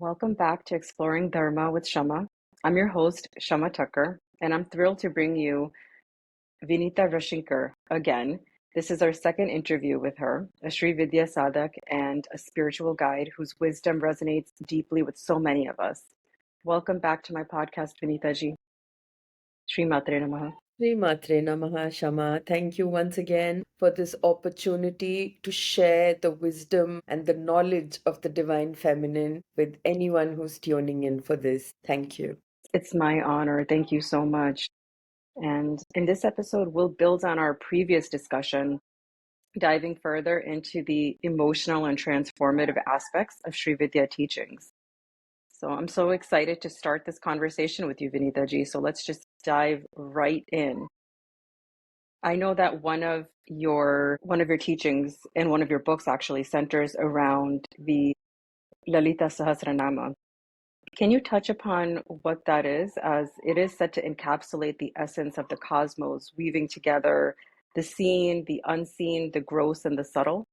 Welcome back to Exploring Dharma with Shama. I'm your host, Shama Tucker, and I'm thrilled to bring you Vinita Rashinkar again. This is our second interview with her, a Shri Vidya sadhak and a spiritual guide whose wisdom resonates deeply with so many of us. Welcome back to my podcast, Vinita ji. Shri Matre Namaha. Sri Matre Namaha Shama. Thank you once again for this opportunity to share the wisdom and the knowledge of the Divine Feminine with anyone who's tuning in for this. Thank you. It's my honor. Thank you so much. And in this episode, we'll build on our previous discussion, diving further into the emotional and transformative aspects of Sri Vidya teachings. So I'm so excited to start this conversation with you, Vinita ji. So let's just dive right in. I know that one of your teachings in one of your books actually centers around the Lalita Sahasranama. Can you touch upon what that is, as it is said to encapsulate the essence of the cosmos, weaving together the seen, the unseen, the gross, and the subtle?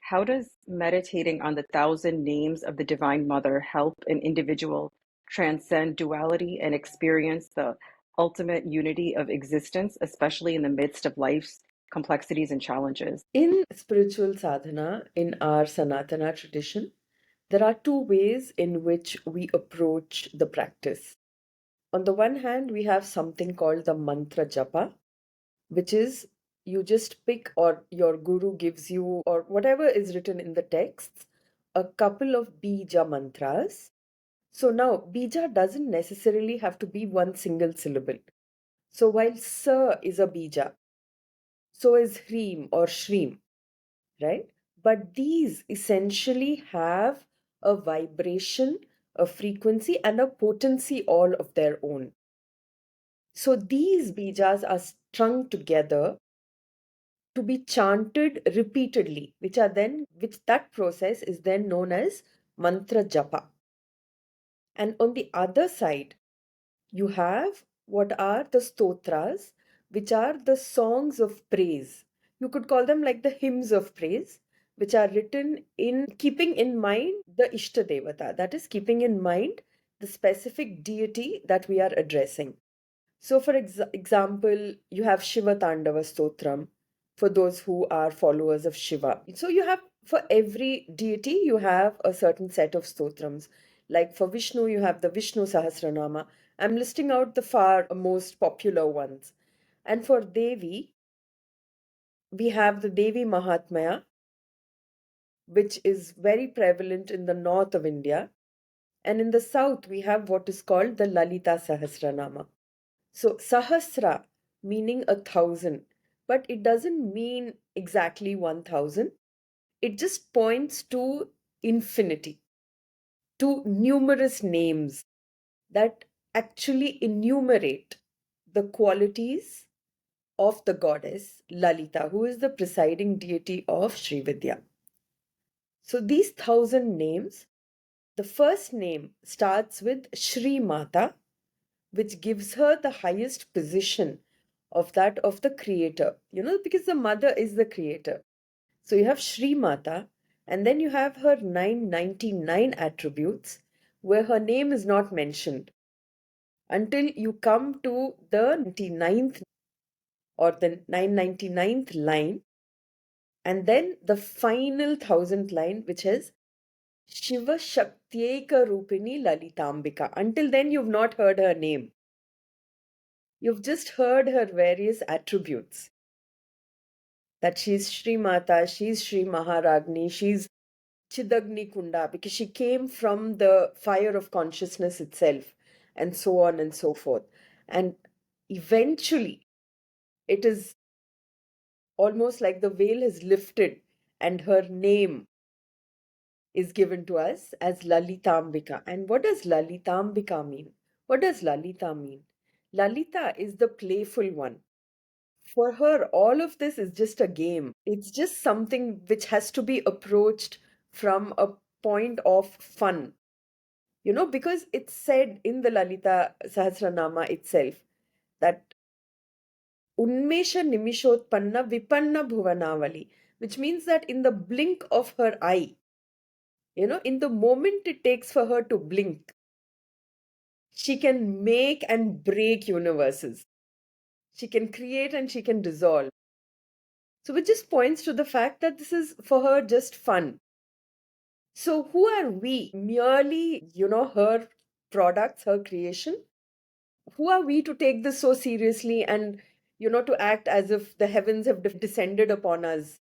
How does meditating on the thousand names of the Divine Mother help an individual transcend duality and experience the ultimate unity of existence, especially in the midst of life's complexities and challenges? In spiritual sadhana, in our Sanatana tradition, there are two ways in which we approach the practice. On the one hand, we have something called the mantra japa, which is you just pick, or your guru gives you, or whatever is written in the texts, a couple of bija mantras. So now bija doesn't necessarily have to be one single syllable. So while sa is a bija, so is hreem or shreem, right? But these essentially have a vibration, a frequency, and a potency all of their own. So these bijas are strung together to be chanted repeatedly, which that process is then known as mantra japa. And on the other side, you have what are the stotras, which are the songs of praise. You could call them like the hymns of praise, which are written in keeping in mind the Ishta Devata, that is, keeping in mind the specific deity that we are addressing. So, for example, you have Shiva Tandava Stotram for those who are followers of Shiva. So, you have for every deity, you have a certain set of stotrams. Like for Vishnu, you have the Vishnu Sahasranama. I'm listing out the far most popular ones. And for Devi, we have the Devi Mahatmya, which is very prevalent in the north of India. And in the south, we have what is called the Lalita Sahasranama. So Sahasra meaning 1,000, but it doesn't mean exactly 1,000. It just points to infinity, to numerous names that actually enumerate the qualities of the goddess Lalita, who is the presiding deity of Shri Vidya. So these 1,000 names, the first name starts with Shri Mata, which gives her the highest position of that of the creator, because the mother is the creator. So you have Shri Mata, and then you have her 999 attributes, where her name is not mentioned until you come to the 99th or the 999th line, and then the final 1000th line, which is Shiva Shaktyeka Rupini Lalitambika. Until then, you've not heard her name. You've just heard her various attributes. That she's Shri Mata, she's Shri Maharagni, she's Chidagni Kunda, because she came from the fire of consciousness itself, and so on and so forth. And eventually, it is almost like the veil is lifted, and her name is given to us as Lalitambika. And what does Lalitambika mean? What does Lalita mean? Lalita is the playful one. For her, all of this is just a game. It's just something which has to be approached from a point of fun. Because it's said in the Lalita Sahasranama itself that Unmesha Nimishotpanna Vipanna Bhuvanavali, which means that in the blink of her eye, In the moment it takes for her to blink, she can make and break universes. She can create and she can dissolve. So it just points to the fact that this is for her just fun. So who are we? Merely, her products, her creation? Who are we to take this so seriously and, to act as if the heavens have descended upon us?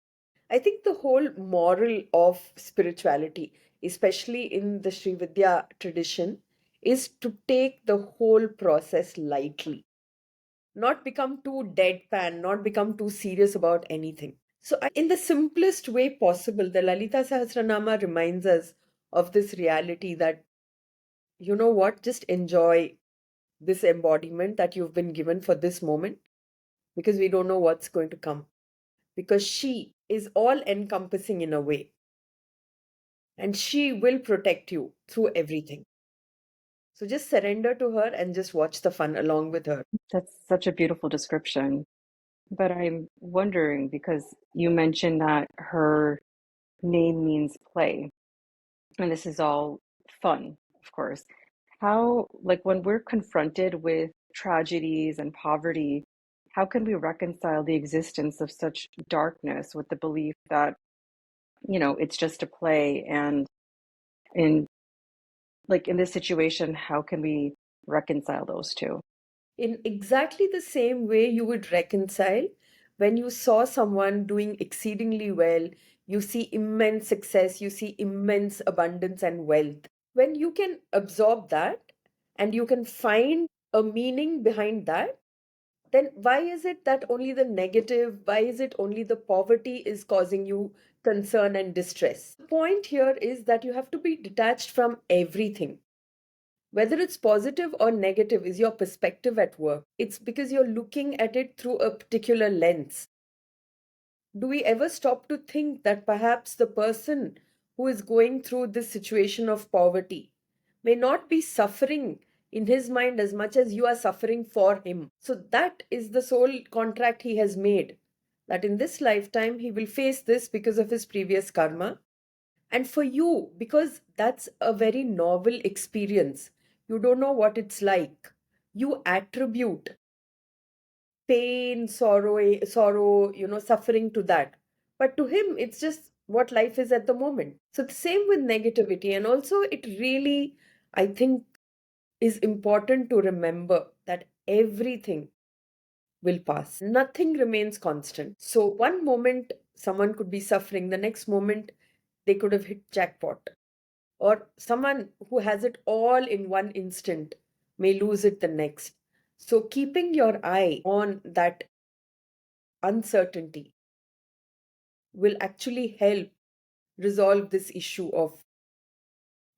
I think the whole moral of spirituality, especially in the Shri Vidya tradition, is to take the whole process lightly, not become too deadpan, not become too serious about anything. So, in the simplest way possible, the Lalita Sahasranama reminds us of this reality that, you know what, just enjoy this embodiment that you've been given for this moment, because we don't know what's going to come. Because she is all encompassing in a way, and she will protect you through everything. So just surrender to her and just watch the fun along with her. That's such a beautiful description. But I'm wondering because you mentioned that her name means play, and this is all fun, of course. How, like, when we're confronted with tragedies and poverty, how can we reconcile the existence of such darkness with the belief that, it's just a play? And in in this situation, how can we reconcile those two? In exactly the same way you would reconcile when you saw someone doing exceedingly well, you see immense success, you see immense abundance and wealth. When you can absorb that and you can find a meaning behind that, then why is it that only the negative, why is it only the poverty is causing you concern and distress? The point here is that you have to be detached from everything. Whether it's positive or negative is your perspective at work. It's because you're looking at it through a particular lens. Do we ever stop to think that perhaps the person who is going through this situation of poverty may not be suffering in his mind as much as you are suffering for him? So that is the sole contract he has made, that in this lifetime he will face this because of his previous karma. And for you, because that's a very novel experience, you don't know what it's like. You attribute pain, sorrow, suffering to that. But to him, it's just what life is at the moment. So the same with negativity. And also, it really, I think, is important to remember that everything will pass. Nothing remains constant. So one moment someone could be suffering, the next moment they could have hit jackpot. Or someone who has it all in one instant may lose it the next. So keeping your eye on that uncertainty will actually help resolve this issue of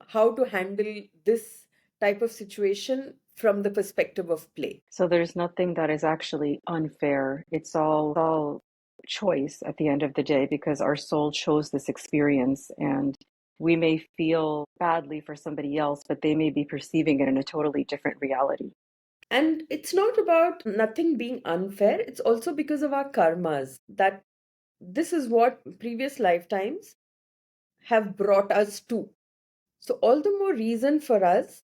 how to handle this type of situation from the perspective of play. So there's nothing that is actually unfair. It's all choice at the end of the day because our soul chose this experience, and we may feel badly for somebody else, but they may be perceiving it in a totally different reality. And it's not about nothing being unfair, it's also because of our karmas, that this is what previous lifetimes have brought us to. So, all the more reason for us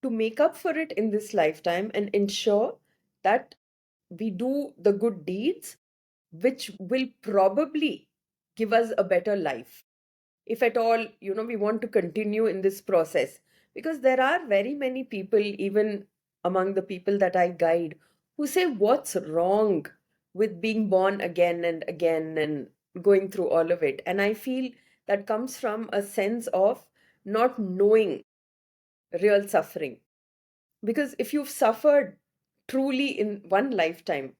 to make up for it in this lifetime and ensure that we do the good deeds, which will probably give us a better life. If at all, we want to continue in this process. Because there are very many people, even among the people that I guide, who say, what's wrong with being born again and again and going through all of it? And I feel that comes from a sense of not knowing real suffering. Because if you've suffered truly in one lifetime,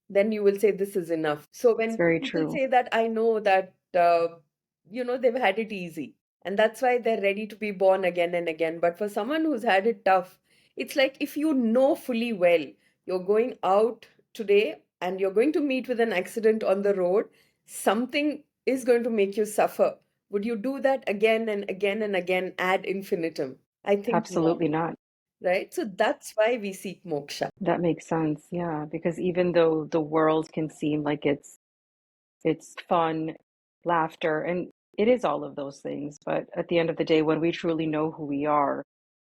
then you will say this is enough. So It's when very people true. say that, I know that, they've had it easy. And that's why they're ready to be born again and again. But for someone who's had it tough, it's like if you know fully well you're going out today and you're going to meet with an accident on the road, something is going to make you suffer. Would you do that again and again and again ad infinitum? I think not, Absolutely not. right? So that's why we seek moksha. That makes sense. Yeah, because even though the world can seem like it's fun, laughter, and it is all of those things. But at the end of the day, when we truly know who we are,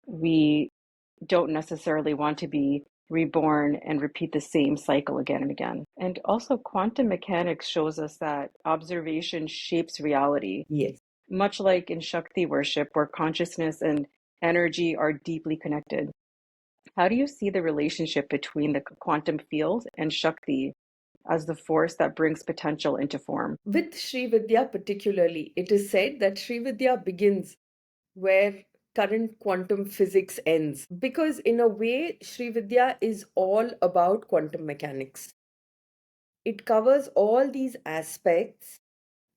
we don't necessarily want to be reborn and repeat the same cycle again and again. And also, quantum mechanics shows us that observation shapes reality, Yes. much like in Shakti worship, where consciousness and energy are deeply connected. How do you see the relationship between the quantum field and Shakti as the force that brings potential into form? With Shri Vidya particularly, it is said that Shri Vidya begins where current quantum physics ends. Because in a way, Sri Vidya is all about quantum mechanics. It covers all these aspects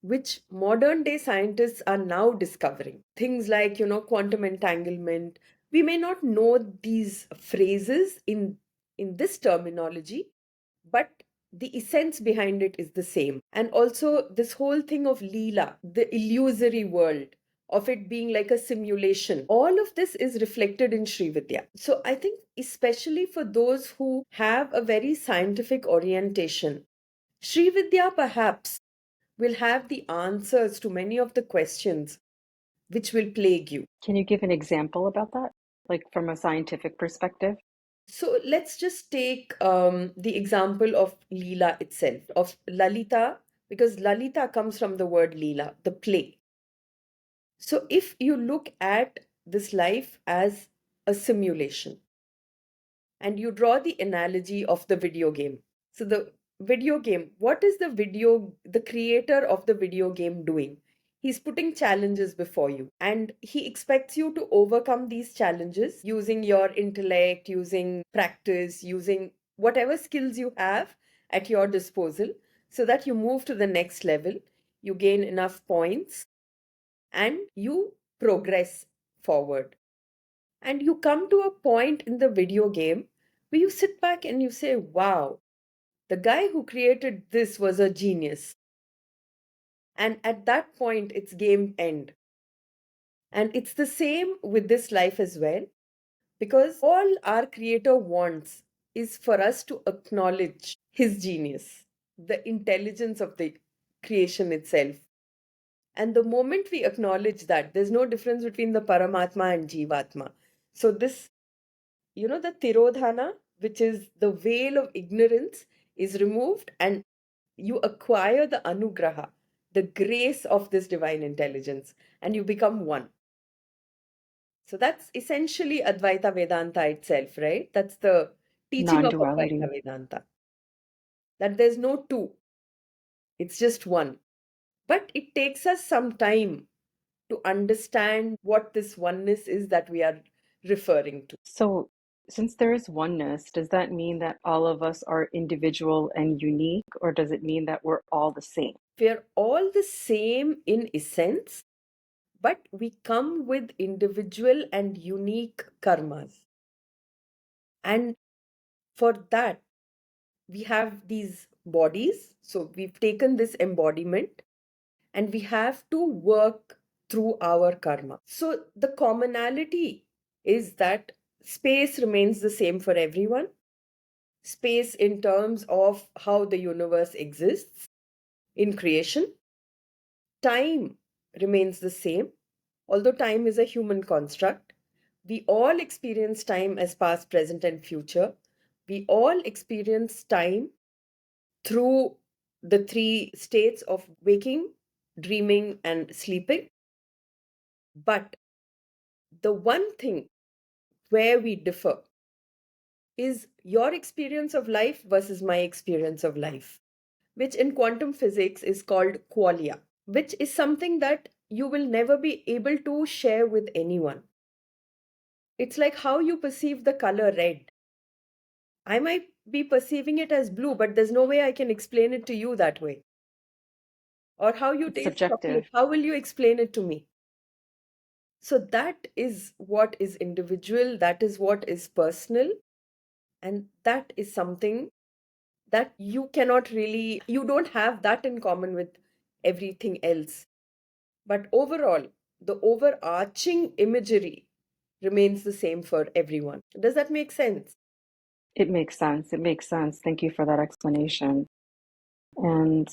which modern day scientists are now discovering. Things like, quantum entanglement. We may not know these phrases in this terminology, but the essence behind it is the same. And also, this whole thing of Leela, the illusory world, of it being like a simulation, all of this is reflected in Sri Vidya. So, I think, especially for those who have a very scientific orientation, Sri Vidya perhaps will have the answers to many of the questions which will plague you. Can you give an example about that, like from a scientific perspective? So let's just take the example of Leela itself, of Lalita, because Lalita comes from the word Leela, the play. So if you look at this life as a simulation and you draw the analogy of the video game. So the video game, what is the creator of the video game doing? He's putting challenges before you and he expects you to overcome these challenges using your intellect, using practice, using whatever skills you have at your disposal so that you move to the next level, you gain enough points and you progress forward. And you come to a point in the video game where you sit back and you say, wow, the guy who created this was a genius. And at that point, it's game end. And it's the same with this life as well, because all our creator wants is for us to acknowledge his genius, the intelligence of the creation itself. And the moment we acknowledge that, there's no difference between the Paramatma and Jivatma. So this, the Tirodhana, which is the veil of ignorance, is removed and you acquire the Anugraha, the grace of this divine intelligence, and you become one. So that's essentially Advaita Vedanta itself, right? That's the teaching of Advaita Non-duality. Vedanta, that there's no two, it's just one. But it takes us some time to understand what this oneness is that we are referring to. So, since there is oneness, does that mean that all of us are individual and unique, or does it mean that we're all the same? We're all the same in essence, but we come with individual and unique karmas. And for that, we have these bodies. So we've taken this embodiment and we have to work through our karma. So the commonality is that space remains the same for everyone. Space in terms of how the universe exists in creation. Time remains the same, although time is a human construct. We all experience time as past, present, and future. We all experience time through the three states of waking, dreaming, and sleeping. But the one thing where we differ is your experience of life versus my experience of life, which in quantum physics is called qualia, which is something that you will never be able to share with anyone. It's like how you perceive the color red. I might be perceiving it as blue, but there's no way I can explain it to you that way. Or how you It's taste chocolate, subjective. how will you explain it to me? So that is what is individual, that is what is personal, and that is something that you cannot really, you don't have that in common with everything else. But overall, the overarching imagery remains the same for everyone. Does that make sense? It makes sense. It makes sense. Thank you for that explanation. And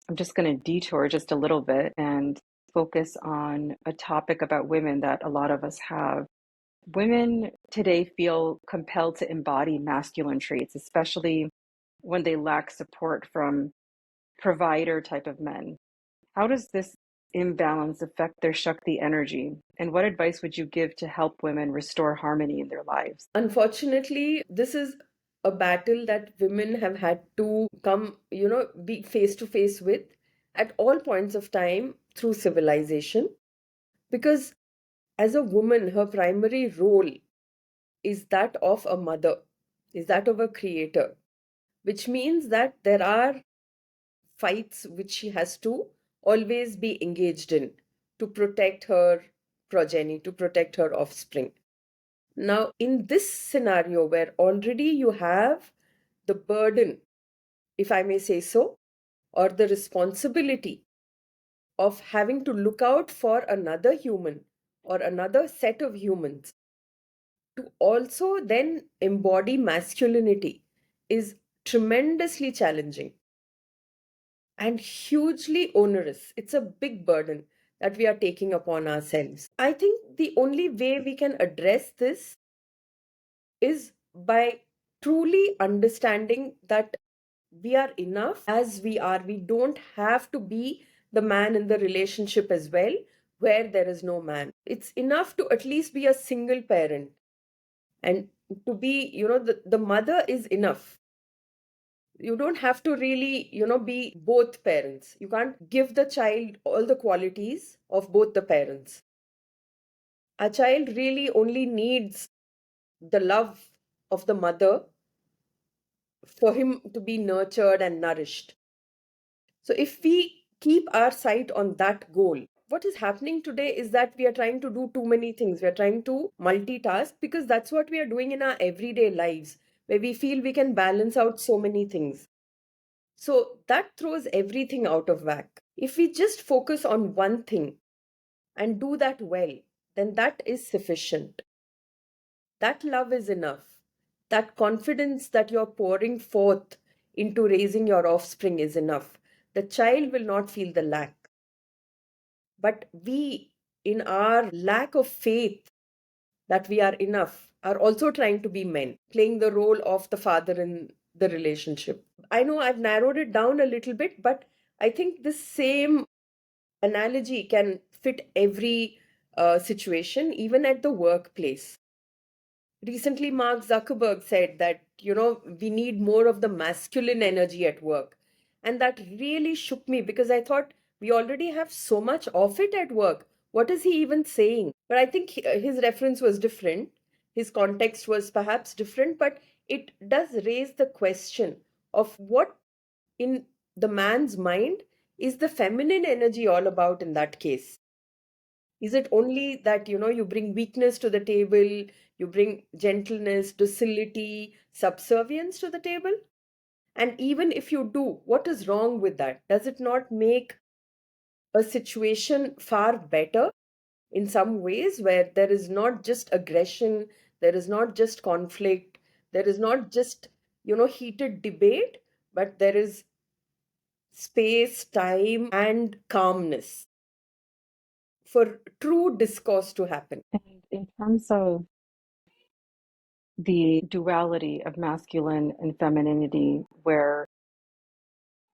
I'm just going to detour just a little bit and focus on a topic about women that a lot of us have. Women today feel compelled to embody masculine traits, especially when they lack support from provider type of men. How does this imbalance affect their Shakti energy? And what advice would you give to help women restore harmony in their lives? Unfortunately, this is a battle that women have had to come, be face to face with at all points of time through civilization. Because as a woman, her primary role is that of a mother, is that of a creator, which means that there are fights which she has to always be engaged in to protect her progeny, to protect her offspring. Now, in this scenario where already you have the burden, if I may say so, or the responsibility of having to look out for another human or another set of humans, to also then embody masculinity is tremendously challenging and hugely onerous. It's a big burden that we are taking upon ourselves. I think the only way we can address this is by truly understanding that we are enough as we are. We don't have to be the man in the relationship as well, where there is no man. It's enough to at least be a single parent and to be, the mother is enough. You don't have to really, be both parents. You can't give the child all the qualities of both the parents. A child really only needs the love of the mother for him to be nurtured and nourished. So, if we keep our sight on that goal, what is happening today is that we are trying to do too many things. We are trying to multitask because that's what we are doing in our everyday lives, where we feel we can balance out so many things. So, that throws everything out of whack. If we just focus on one thing and do that well, then that is sufficient. That love is enough. That confidence that you're pouring forth into raising your offspring is enough. The child will not feel the lack. But we, in our lack of faith that we are enough, are also trying to be men, playing the role of the father in the relationship. I know I've narrowed it down a little bit, but I think this same analogy can fit every situation, even at the workplace. Recently, Mark Zuckerberg said that, we need more of the masculine energy at work. And that really shook me because I thought we already have so much of it at work. What is he even saying? But I think his reference was different. His context was perhaps different, but it does raise the question of what in the man's mind is the feminine energy all about in that case. Is it only that, you bring weakness to the table, you bring gentleness, docility, subservience to the table? And even if you do, what is wrong with that? Does it not make a situation far better in some ways where there is not just aggression, there is not just conflict, there is not just, heated debate, but there is space, time, and calmness for true discourse to happen? And in terms of the duality of masculine and femininity, where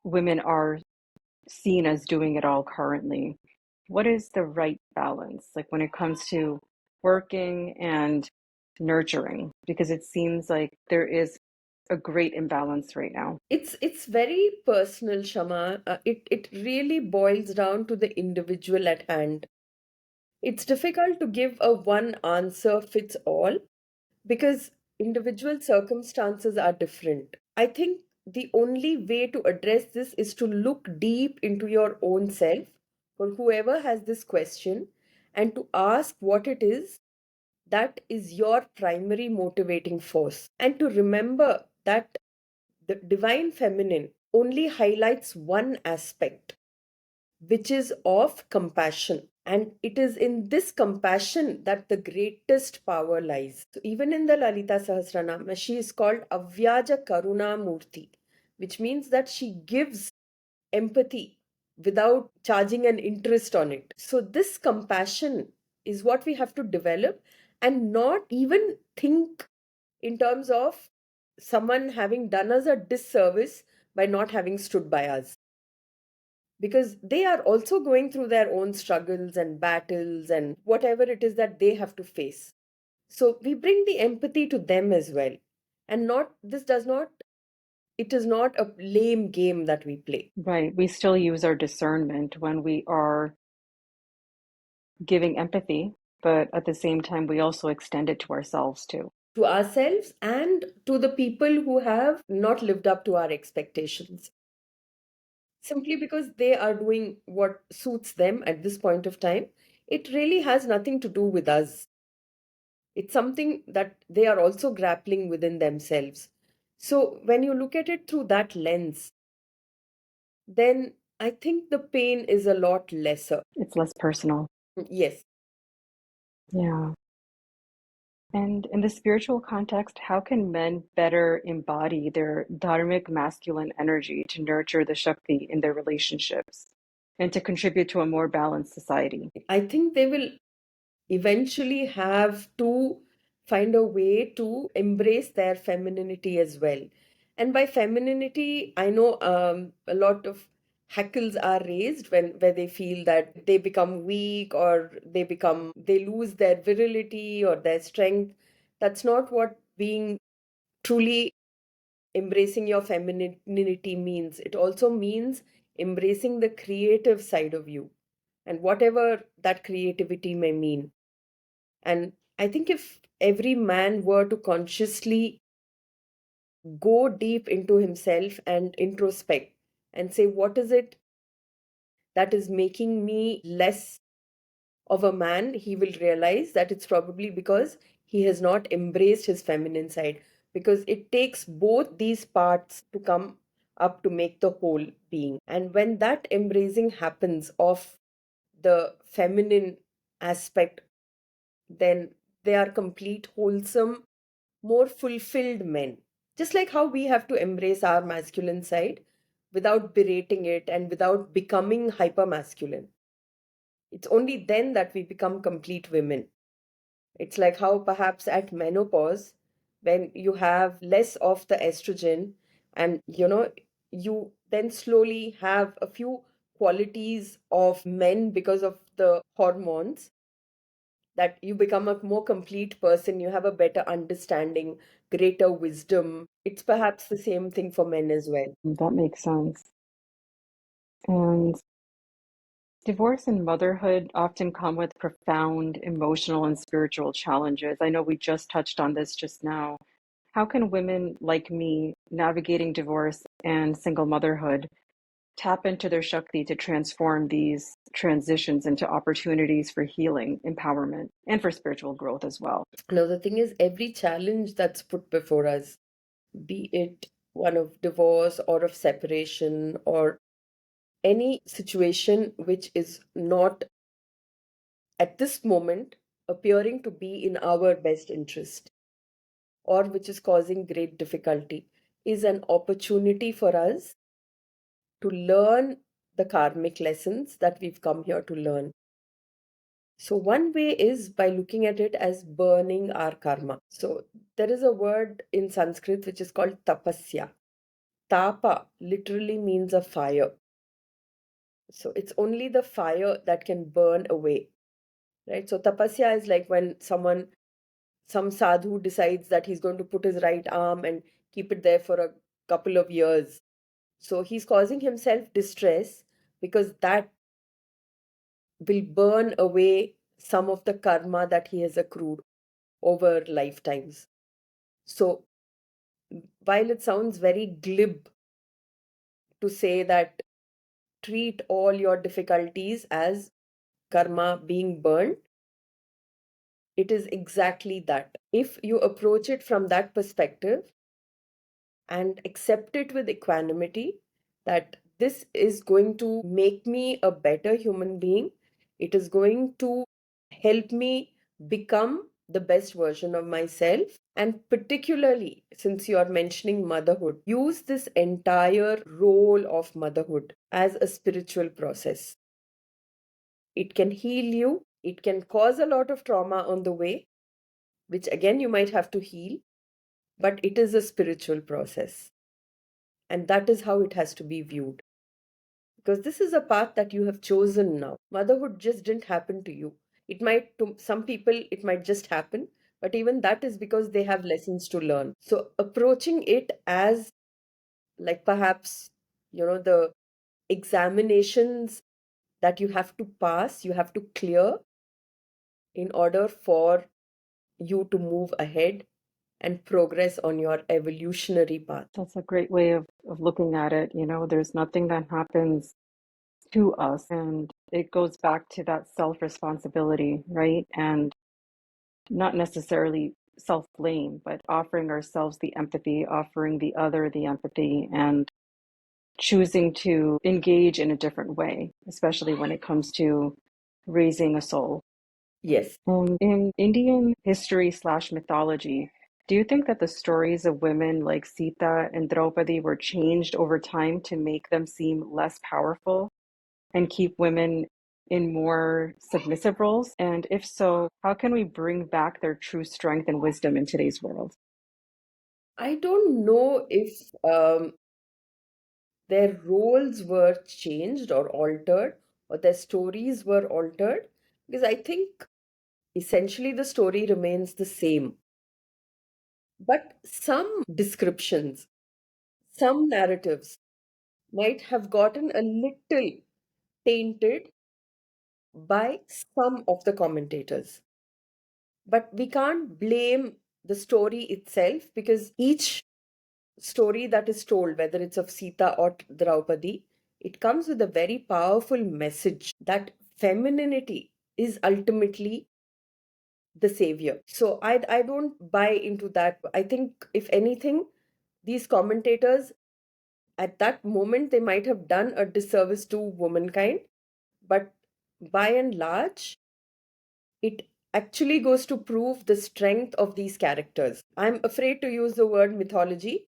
women are seen as doing it all currently, what is the right balance, like when it comes to working and nurturing? Because it seems like there is a great imbalance right now. It's very personal, Shama. It really boils down to the individual at hand. It's difficult to give a one answer fits all because individual circumstances are different. I think the only way to address this is to look deep into your own self for whoever has this question and to ask what it is that is your primary motivating force, and to remember that the divine feminine only highlights one aspect, which is of compassion. And it is in this compassion that the greatest power lies. So even in the Lalita Sahasranama, she is called Avyaja Karuna Murti, which means that she gives empathy without charging an interest on it. So, this compassion is what we have to develop, and not even think in terms of someone having done us a disservice by not having stood by us, because they are also going through their own struggles and battles and whatever it is that they have to face. So we bring the empathy to them as well. And not, this does not, it is not a lame game that we play. Right. We still use our discernment when we are giving empathy, but at the same time, we also extend it to ourselves too. To ourselves and to the people who have not lived up to our expectations. Simply because they are doing what suits them at this point of time, it really has nothing to do with us. It's something that they are also grappling within themselves. So when you look at it through that lens, then I think the pain is a lot lesser. It's less personal. Yes. Yeah. And in the spiritual context, how can men better embody their dharmic masculine energy to nurture the Shakti in their relationships and to contribute to a more balanced society? I think they will eventually have to find a way to embrace their femininity as well. And by femininity, I know a lot of hackles are raised when where they feel that they become weak, or they lose their virility or their strength. That's not what being truly embracing your femininity means. It also means embracing the creative side of you, and whatever that creativity may mean. And I think if every man were to consciously go deep into himself and introspect and say, what is it that is making me less of a man, he will realize that it's probably because he has not embraced his feminine side. Because it takes both these parts to come up to make the whole being. And when that embracing happens of the feminine aspect, then they are complete, wholesome, more fulfilled men. Just like how we have to embrace our masculine side without berating it and without becoming hyper masculine. It's only then that we become complete women. It's like how perhaps at menopause, when you have less of the estrogen, and you then slowly have a few qualities of men because of the hormones, that you become a more complete person, you have a better understanding, greater wisdom. It's perhaps the same thing for men as well. That makes sense. And divorce and motherhood often come with profound emotional and spiritual challenges. I know we just touched on this just now. How can women like me navigating divorce and single motherhood tap into their Shakti to transform these transitions into opportunities for healing, empowerment, and for spiritual growth as well? Now, the thing is, every challenge that's put before us, be it one of divorce or of separation or any situation which is not at this moment appearing to be in our best interest, or which is causing great difficulty, is an opportunity for us to learn the karmic lessons that we've come here to learn. So, one way is by looking at it as burning our karma. So, there is a word in Sanskrit which is called tapasya. Tapa literally means a fire. So, it's only the fire that can burn away, right? So, tapasya is like when some sadhu decides that he's going to put his right arm and keep it there for a couple of years. So, he's causing himself distress because that will burn away some of the karma that he has accrued over lifetimes. So, while it sounds very glib to say that treat all your difficulties as karma being burned, it is exactly that. If you approach it from that perspective and accept it with equanimity, that this is going to make me a better human being, it is going to help me become the best version of myself. And particularly, since you are mentioning motherhood, use this entire role of motherhood as a spiritual process. It can heal you, it can cause a lot of trauma on the way, which again you might have to heal, but it is a spiritual process. And that is how it has to be viewed. Because this is a path that you have chosen now. Motherhood just didn't happen to you. It might, to some people, it might just happen, but even that is because they have lessons to learn. So approaching it as like perhaps, the examinations that you have to pass, you have to clear in order for you to move ahead and progress on your evolutionary path. That's a great way of looking at it. There's nothing that happens to us, and it goes back to that self-responsibility, right? And not necessarily self-blame, but offering ourselves the empathy, offering the other the empathy, and choosing to engage in a different way, especially when it comes to raising a soul. Yes. And in Indian history slash mythology, do you think that the stories of women like Sita and Draupadi were changed over time to make them seem less powerful and keep women in more submissive roles? And if so, how can we bring back their true strength and wisdom in today's world? I don't know if their roles were changed or altered, or their stories were altered, because I think essentially the story remains the same. But some descriptions, some narratives might have gotten a little tainted by some of the commentators. But we can't blame the story itself, because each story that is told, whether it's of Sita or Draupadi, it comes with a very powerful message that femininity is ultimately the savior. So I don't buy into that. I think if anything, these commentators at that moment they might have done a disservice to womankind, but by and large, it actually goes to prove the strength of these characters. I'm afraid to use the word mythology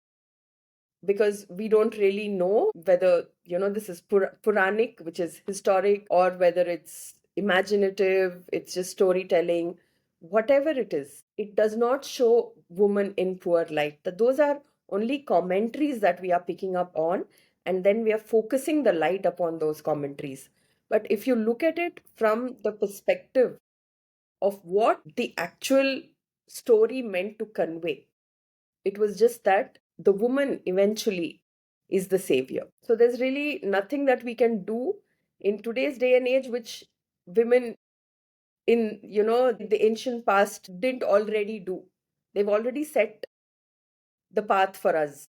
because we don't really know whether, this is Puranic, which is historic, or whether it's imaginative, it's just storytelling. Whatever it is, it does not show woman in poor light. Those are only commentaries that we are picking up on, and then we are focusing the light upon those commentaries. But if you look at it from the perspective of what the actual story meant to convey, it was just that the woman eventually is the savior. So there's really nothing that we can do in today's day and age which women in, the ancient past didn't already do. They've already set the path for us,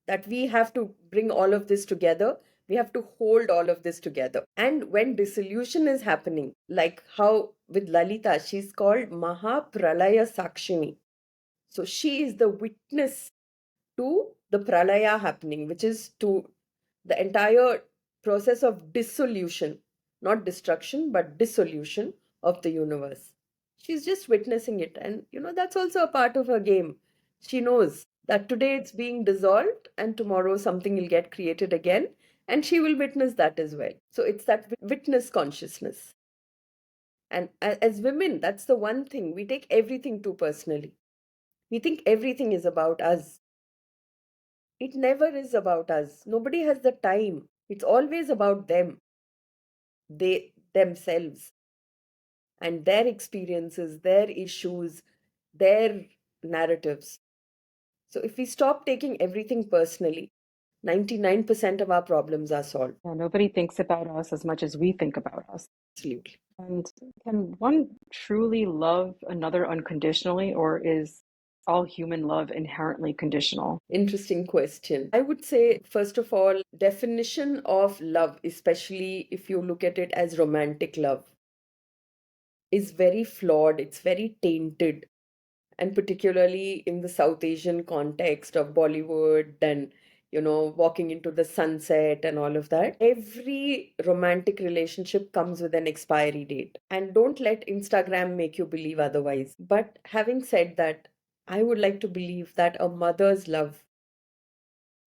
that we have to bring all of this together. We have to hold all of this together. And when dissolution is happening, like how with Lalita, she's called Mahapralaya Sakshini. So she is the witness to the pralaya happening, which is to the entire process of dissolution, not destruction, but dissolution of the universe. She's just witnessing it. And, that's also a part of her game. She knows that today it's being dissolved and tomorrow something will get created again. And she will witness that as well. So it's that witness consciousness. And as women, that's the one thing. We take everything too personally. We think everything is about us. It never is about us. Nobody has the time. It's always about them, they themselves, and their experiences, their issues, their narratives. So if we stop taking everything personally, 99% of our problems are solved. Yeah, nobody thinks about us as much as we think about us. Absolutely. And can one truly love another unconditionally, or is all human love inherently conditional? Interesting question. I would say, first of all, definition of love, especially if you look at it as romantic love, is very flawed. It's very tainted, and particularly in the South Asian context of Bollywood and walking into the sunset and all of that. Every romantic relationship comes with an expiry date. And don't let Instagram make you believe otherwise. But having said that, I would like to believe that a mother's love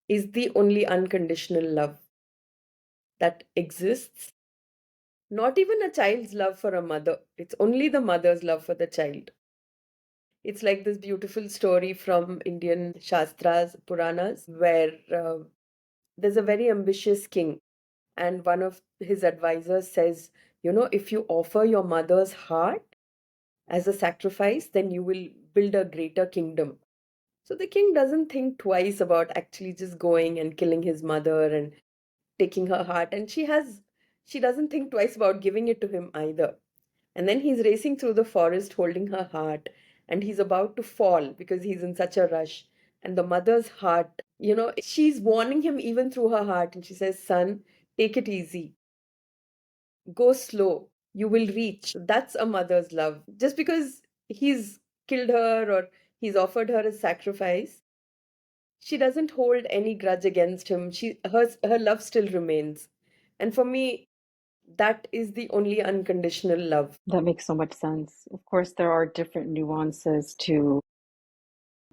is the only unconditional love that exists. Not even a child's love for a mother, it's only the mother's love for the child. It's like this beautiful story from Indian Shastras, Puranas, where there's a very ambitious king, and one of his advisors says, if you offer your mother's heart as a sacrifice, then you will build a greater kingdom. So the king doesn't think twice about actually just going and killing his mother and taking her heart, and she doesn't think twice about giving it to him either. And then he's racing through the forest holding her heart, and he's about to fall because he's in such a rush. And the mother's heart, she's warning him even through her heart, and she says, "Son, take it easy, go slow, you will reach." That's a mother's love. Just because he's killed her or he's offered her a sacrifice, she doesn't hold any grudge against him. Her love still remains. And for me, that is the only unconditional love. That makes so much sense. Of course, there are different nuances to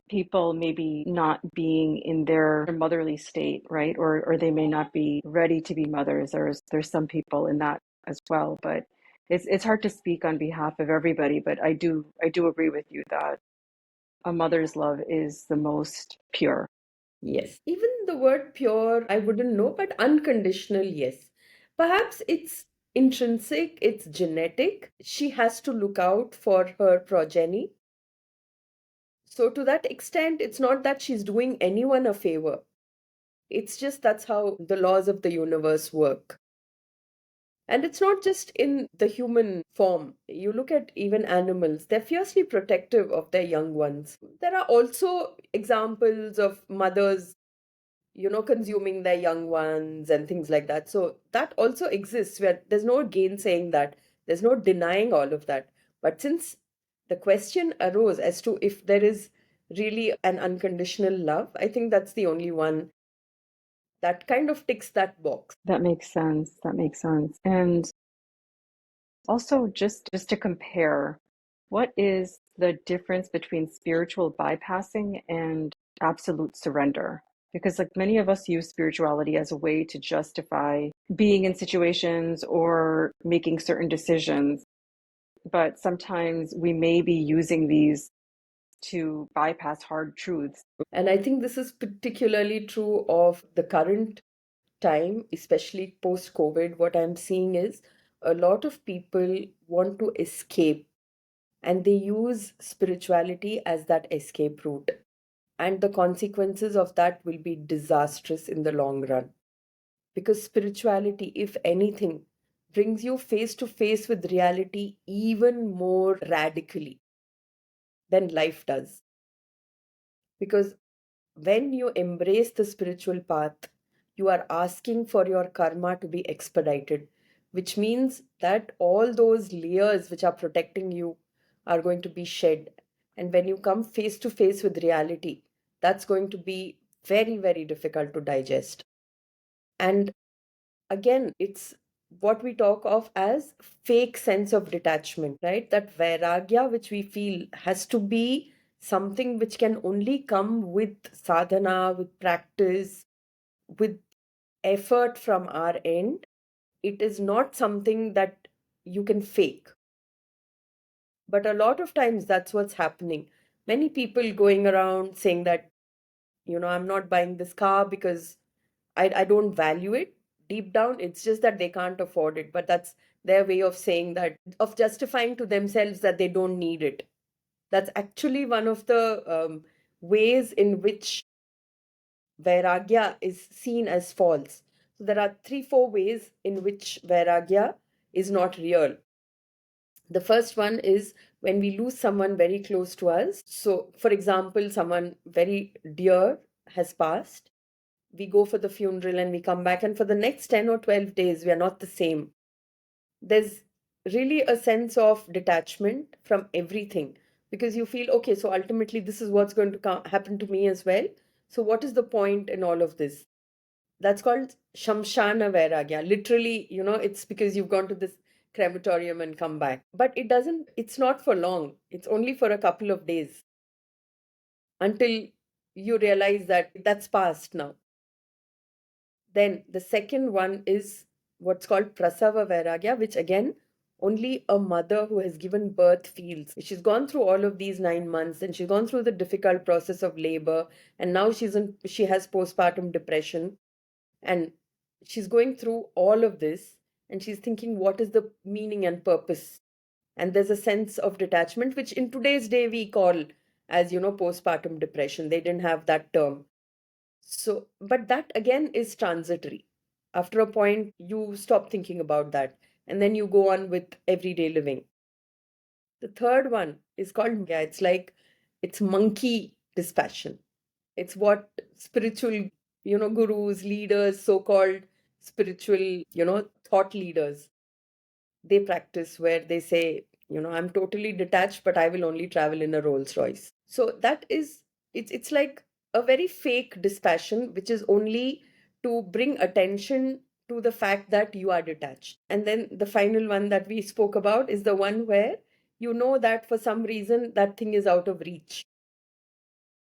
people maybe not being in their motherly state, right? Or they may not be ready to be mothers. There's some people in that as well, but it's hard to speak on behalf of everybody, but I do agree with you that a mother's love is the most pure. Yes. Even the word pure, I wouldn't know, but unconditional, yes. Perhaps it's intrinsic, it's genetic. She has to look out for her progeny. So, to that extent, it's not that she's doing anyone a favor. It's just that's how the laws of the universe work. And it's not just in the human form. You look at even animals, they're fiercely protective of their young ones. There are also examples of mothers consuming their young ones and things like that. So that also exists where there's no gainsaying that, there's no denying all of that. But since the question arose as to if there is really an unconditional love, I think that's the only one that kind of ticks that box. That makes sense. That makes sense. And also, just to compare, what is the difference between spiritual bypassing and absolute surrender? Because like many of us use spirituality as a way to justify being in situations or making certain decisions, but sometimes we may be using these to bypass hard truths. And I think this is particularly true of the current time, especially post COVID. What I'm seeing is a lot of people want to escape and they use spirituality as that escape route. And the consequences of that will be disastrous in the long run. Because spirituality, if anything, brings you face to face with reality even more radically than life does. Because when you embrace the spiritual path, you are asking for your karma to be expedited, which means that all those layers which are protecting you are going to be shed. And when you come face to face with reality, that's going to be very, very difficult to digest. And again, it's what we talk of as fake sense of detachment, right? That vairagya which we feel has to be something which can only come with sadhana, with practice, with effort from our end. It is not something that you can fake. But a lot of times that's what's happening. Many people going around saying that, I'm not buying this car because I don't value it. Deep down, it's just that they can't afford it. But that's their way of saying that, of justifying to themselves that they don't need it. That's actually one of the ways in which Vairagya is seen as false. So there are 3, 4 ways in which Vairagya is not real. The first one is when we lose someone very close to us. So, for example, someone very dear has passed. We go for the funeral and we come back, and for the next 10 or 12 days, we are not the same. There's really a sense of detachment from everything because you feel, okay, so ultimately, this is what's going to happen to me as well. So, what is the point in all of this? That's called Shamshana Vairagya. Literally, it's because you've gone to this crematorium and come back. But it's not for long. It's only for a couple of days until you realize that that's past now. Then the second one is what's called Prasava Vairagya, which again, only a mother who has given birth feels. She's gone through all of these 9 months and she's gone through the difficult process of labor, and now she has postpartum depression, and she's going through all of this, and she's thinking, what is the meaning and purpose? And there's a sense of detachment, which in today's day we call as, postpartum depression. They didn't have that term. So, but that again is transitory. After a point, you stop thinking about that and then you go on with everyday living. The third one is called, it's monkey dispassion. It's what spiritual, gurus, leaders, so called spiritual, thought leaders, they practice, where they say, I'm totally detached, but I will only travel in a Rolls Royce. So it's like a very fake dispassion, which is only to bring attention to the fact that you are detached. And then the final one that we spoke about is the one where you know that for some reason that thing is out of reach.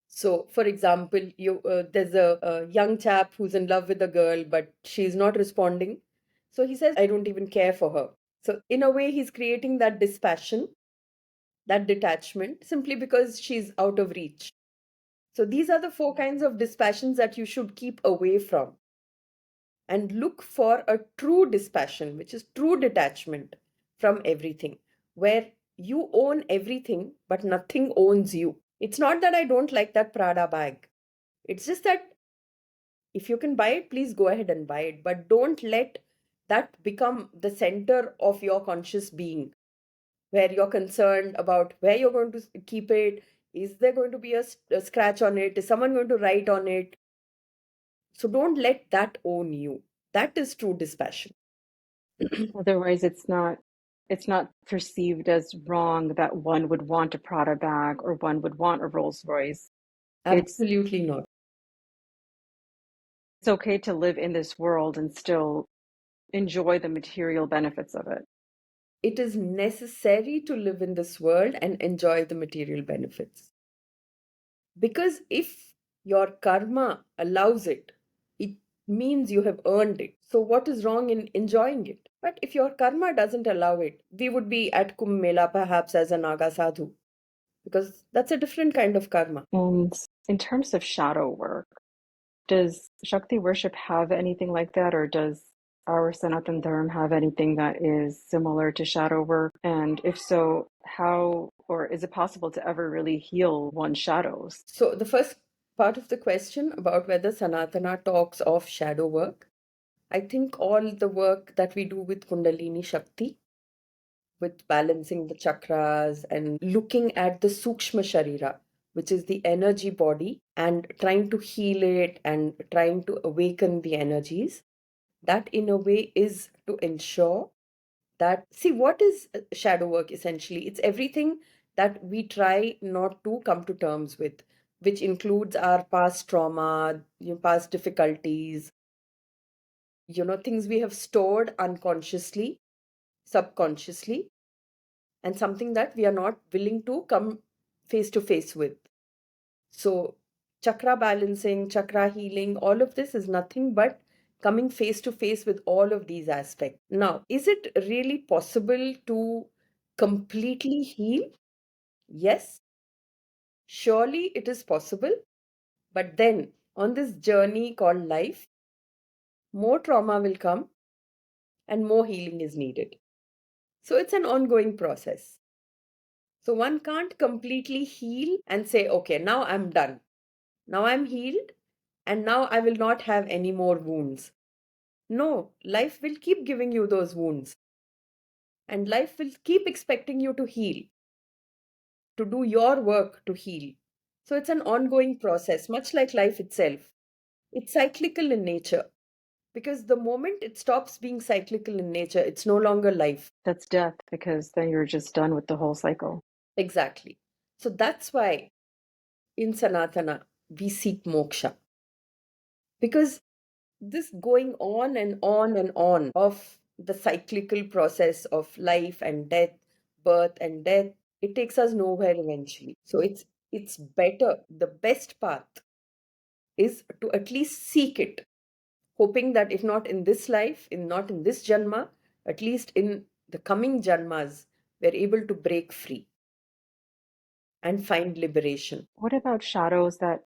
So, for example, there's a young chap who's in love with a girl, but she's not responding. So he says, I don't even care for her. So, in a way, he's creating that dispassion, that detachment, simply because she's out of reach. So, these are the four kinds of dispassions that you should keep away from. And look for a true dispassion, which is true detachment from everything, where you own everything, but nothing owns you. It's not that I don't like that Prada bag. It's just that if you can buy it, please go ahead and buy it. But don't let that become the center of your conscious being, where you're concerned about where you're going to keep it. Is there going to be a scratch on it? Is someone going to write on it? So don't let that own you. That is true dispassion. Otherwise, it's not perceived as wrong that one would want a Prada bag or one would want a Rolls Royce. It's Absolutely not. it's okay to live in this world and still enjoy the material benefits of it. It is necessary to live in this world and enjoy the material benefits. Because if your karma allows it, it means you have earned it. So, what is wrong in enjoying it? But if your karma doesn't allow it, we would be at Kumbh Mela perhaps as a Naga sadhu, because that's a different kind of karma. And in terms of shadow work, does Shakti worship have anything like that, or does our Sanatan Dharma have anything that is similar to shadow work? And if so, how or is it possible to ever really heal one's shadows? So, the first part of the question about whether Sanatana talks of shadow work, I think all the work that we do with Kundalini Shakti, with balancing the chakras and looking at the Sukshma Sharira, which is the energy body, and trying to heal it and trying to awaken the energies, that in a way is to ensure that, see, what is shadow work essentially? It's everything that we try not to come to terms with, which includes our past trauma, past difficulties, things we have stored unconsciously, subconsciously, and something that we are not willing to come face to face with. So, chakra balancing, chakra healing, all of this is nothing but coming face to face with all of these aspects. Now, is it really possible to completely heal? Yes, surely it is possible. But then, on this journey called life, more trauma will come and more healing is needed. So, it's an ongoing process. So, one can't completely heal and say, okay, now I'm done. Now I'm healed and now I will not have any more wounds. No, life will keep giving you those wounds and life will keep expecting you to heal, to do your work to heal. So it's an ongoing process, much like life itself. It's cyclical in nature because the moment it stops being cyclical in nature, it's no longer life. That's death, because then you're just done with the whole cycle. Exactly. So that's why in Sanatana, we seek moksha. Because this going on and on and on of the cyclical process of life and death, birth and death, it takes us nowhere eventually. So it's better, the best path is to at least seek it, hoping that if not in this life, in not in this janma, at least in the coming janmas, we're able to break free and find liberation. What about shadows that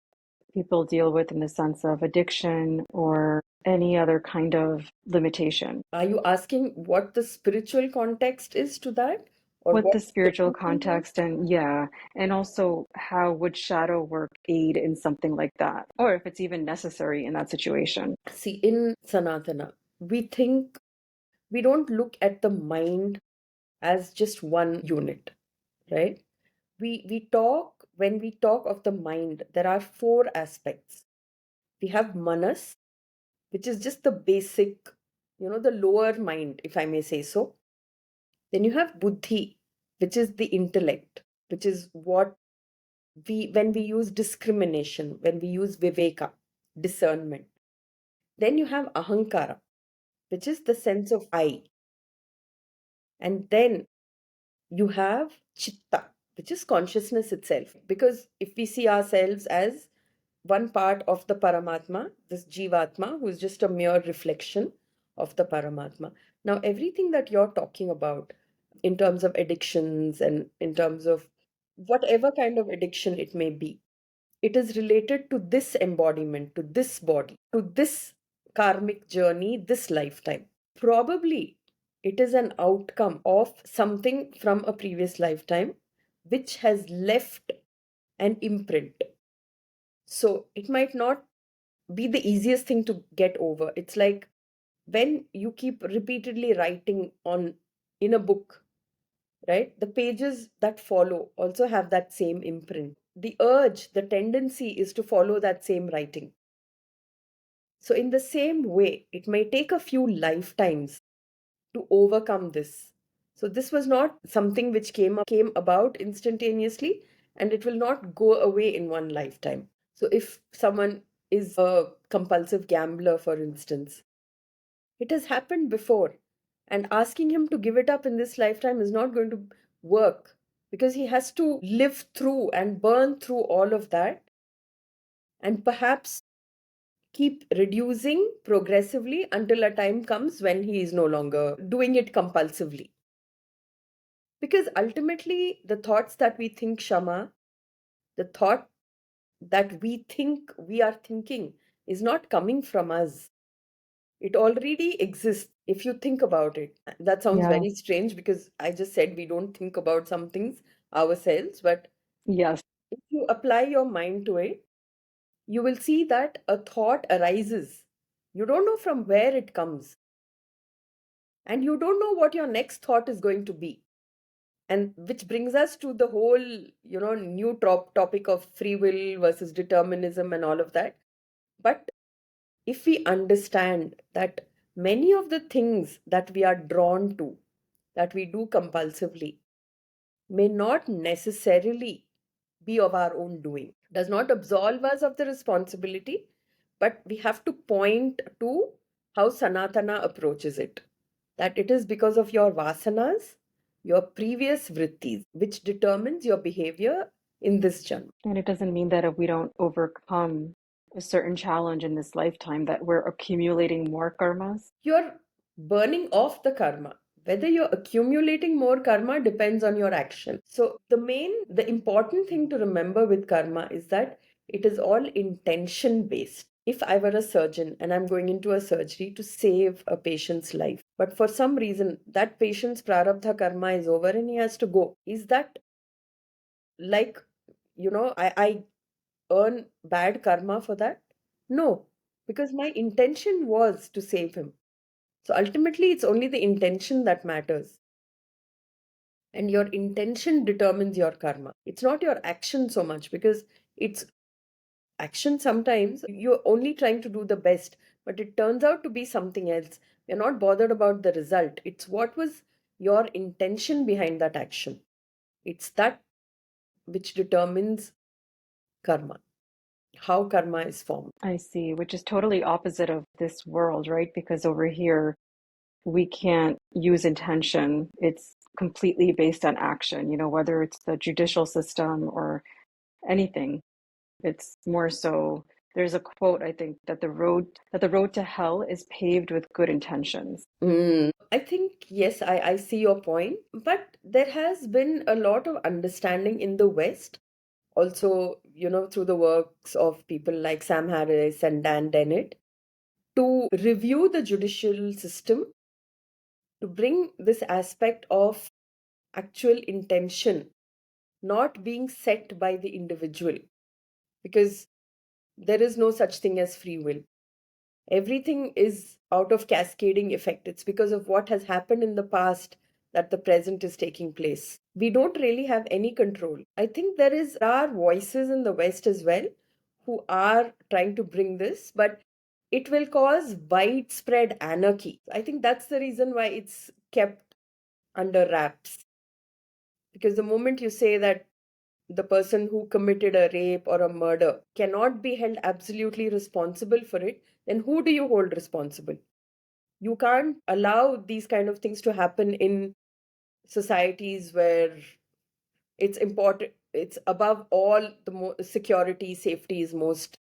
people deal with in the sense of addiction or any other kind of limitation? Are you asking what the spiritual context is to that? Or What what the the spiritual people want? context, and yeah, and also how would shadow work aid in something like that, or if it's even necessary in that situation? See, in Sanatana, we think we don't look at the mind as just one unit, right? We talk, when we talk of the mind, there are four aspects. We have manas, which is just the basic, the lower mind, if I may say so. Then you have buddhi, which is the intellect, which is what when we use discrimination, when we use viveka, discernment. Then you have ahankara, which is the sense of I. And then you have chitta, which is consciousness itself. Because if we see ourselves as one part of the Paramatma, this Jivatma, who is just a mere reflection of the Paramatma. Now, everything that you're talking about in terms of addictions and in terms of whatever kind of addiction it may be, it is related to this embodiment, to this body, to this karmic journey, this lifetime. Probably it is an outcome of something from a previous lifetime which has left an imprint. So it might not be the easiest thing to get over. It's like when you keep repeatedly writing on in a book, right? The pages that follow also have that same imprint. The urge, the tendency is to follow that same writing. So, in the same way, it may take a few lifetimes to overcome this. So, this was not something which came about instantaneously, and it will not go away in one lifetime. So, if someone is a compulsive gambler, for instance, it has happened before, and asking him to give it up in this lifetime is not going to work because he has to live through and burn through all of that and perhaps keep reducing progressively until a time comes when he is no longer doing it compulsively. Because ultimately, the thoughts that we think, Shama, the thought that we think we are thinking is not coming from us. It already exists if you think about it. That sounds Yeah. very strange because I just said we don't think about some things ourselves, but Yes. if you apply your mind to it, you will see that a thought arises. You don't know from where it comes, and you don't know what your next thought is going to be. And which brings us to the whole, new topic of free will versus determinism and all of that. But if we understand that many of the things that we are drawn to, that we do compulsively, may not necessarily be of our own doing, does not absolve us of the responsibility, but we have to point to how Sanatana approaches it. That it is because of your vasanas, your previous vrittis, which determines your behavior in this janma. And it doesn't mean that if we don't overcome a certain challenge in this lifetime, that we're accumulating more karmas. You're burning off the karma. Whether you're accumulating more karma depends on your action. So, the important thing to remember with karma is that it is all intention based. If I were a surgeon and I'm going into a surgery to save a patient's life, but for some reason that patient's prarabdha karma is over and he has to go, is that like, I earn bad karma for that? No, because my intention was to save him. So ultimately, it's only the intention that matters. And your intention determines your karma. It's not your action so much because it's action sometimes you're only trying to do the best, but it turns out to be something else. You're not bothered about the result. It's what was your intention behind that action. It's that which determines karma. how karma is formed. I see, which is totally opposite of this world, right? Because over here, we can't use intention. It's completely based on action, whether it's the judicial system or anything. It's more so, there's a quote, I think, that the road to hell is paved with good intentions. I think, yes, I see your point, but there has been a lot of understanding in the West, also, through the works of people like Sam Harris and Dan Dennett, to review the judicial system, to bring this aspect of actual intention not being set by the individual, because there is no such thing as free will. Everything is out of cascading effect. It's because of what has happened in the past that the present is taking place. We don't really have any control. I think there are voices in the West as well who are trying to bring this, but it will cause widespread anarchy. I think that's the reason why it's kept under wraps. Because the moment you say that the person who committed a rape or a murder cannot be held absolutely responsible for it, then who do you hold responsible? You can't allow these kind of things to happen in societies where it's important, it's above all, security, safety is most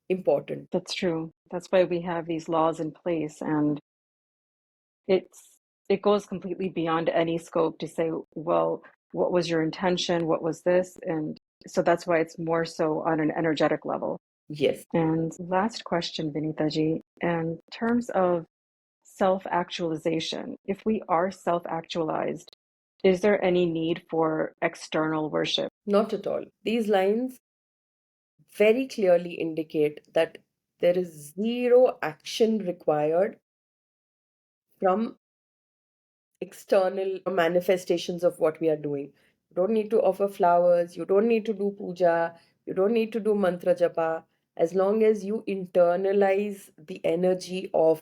important. That's true. That's why we have these laws in place, and it's it goes completely beyond any scope to say, well, what was your intention? What was this? And so that's why it's more so on an energetic level. Yes. And last question, Vinita ji, in terms of self-actualization, if we are self-actualized, is there any need for external worship? Not at all. These lines very clearly indicate that there is zero action required from external manifestations of what we are doing. You don't need to offer flowers, you don't need to do puja, you don't need to do mantra japa, as long as you internalize the energy of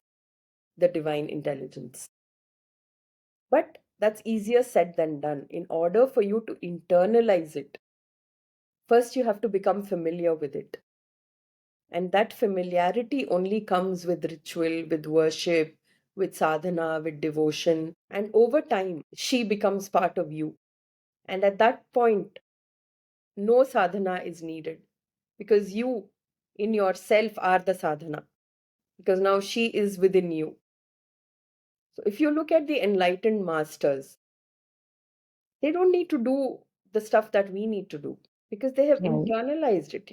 the divine intelligence. But that's easier said than done. In order for you to internalize it, first you have to become familiar with it. And that familiarity only comes with ritual, with worship, with sadhana, with devotion. And over time, she becomes part of you. And at that point, no sadhana is needed because you in yourself are the sadhana, because now she is within you. So if you look at the enlightened masters, they don't need to do the stuff that we need to do because they have Right. internalized it.